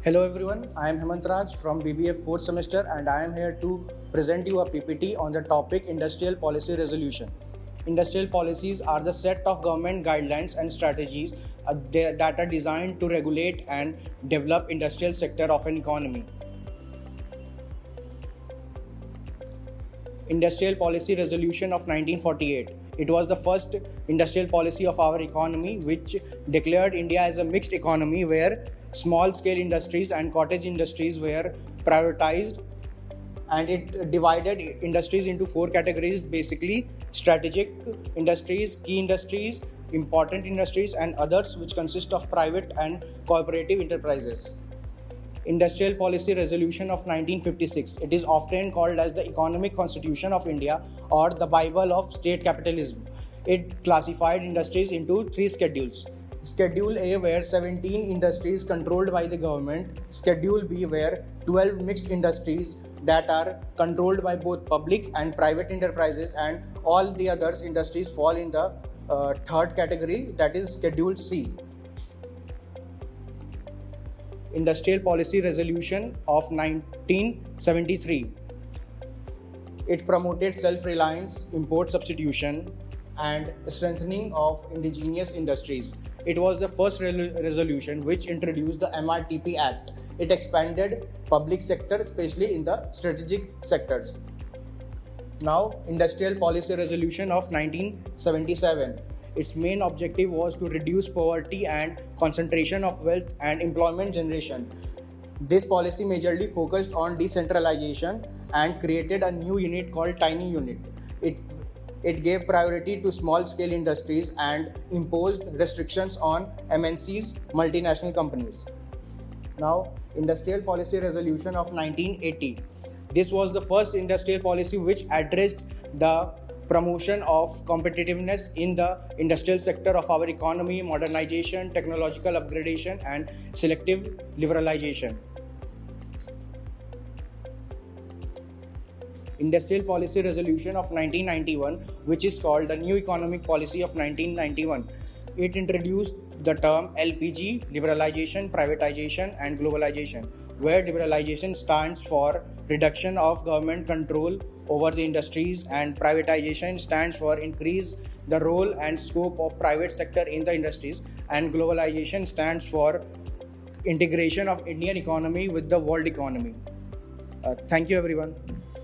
Hello everyone, I am Hemant Raj from BBA 4th semester and I am here to present you a PPT on the topic Industrial Policy Resolution. Industrial policies are the set of government guidelines and strategies that are designed to regulate and develop industrial sector of an economy. Industrial Policy Resolution of 1948. It was the first industrial policy of our economy which declared India as a mixed economy where small-scale industries and cottage industries were prioritized, and it divided industries into four categories, basically strategic industries, key industries, important industries and others, which consist of private and cooperative enterprises. Industrial Policy Resolution of 1956. It is often called as the Economic Constitution of India or the Bible of State Capitalism. It classified industries into three schedules. Schedule A, where 17 industries controlled by the government. Schedule B, where 12 mixed industries that are controlled by both public and private enterprises, and all the others industries fall in the third category, that is Schedule C. Industrial Policy Resolution of 1973. It promoted self-reliance, import substitution, and strengthening of indigenous industries. It was the first resolution which introduced the MRTP Act. It expanded public sector, especially in the strategic sectors. Now, Industrial Policy Resolution of 1977. Its main objective was to reduce poverty and concentration of wealth and employment generation. This policy majorly focused on decentralization and created a new unit called Tiny Unit. It gave priority to small-scale industries and imposed restrictions on MNCs, multinational companies. Now, Industrial Policy Resolution of 1980. This was the first industrial policy which addressed the promotion of competitiveness in the industrial sector of our economy, modernization, technological upgradation, and selective liberalization. Industrial Policy Resolution of 1991, which is called the New Economic Policy of 1991. It introduced the term LPG, liberalization, privatization, and globalization, where liberalization stands for reduction of government control over the industries and privatization stands for increase the role and scope of private sector in the industries, and globalization stands for integration of Indian economy with the world economy. Thank you everyone.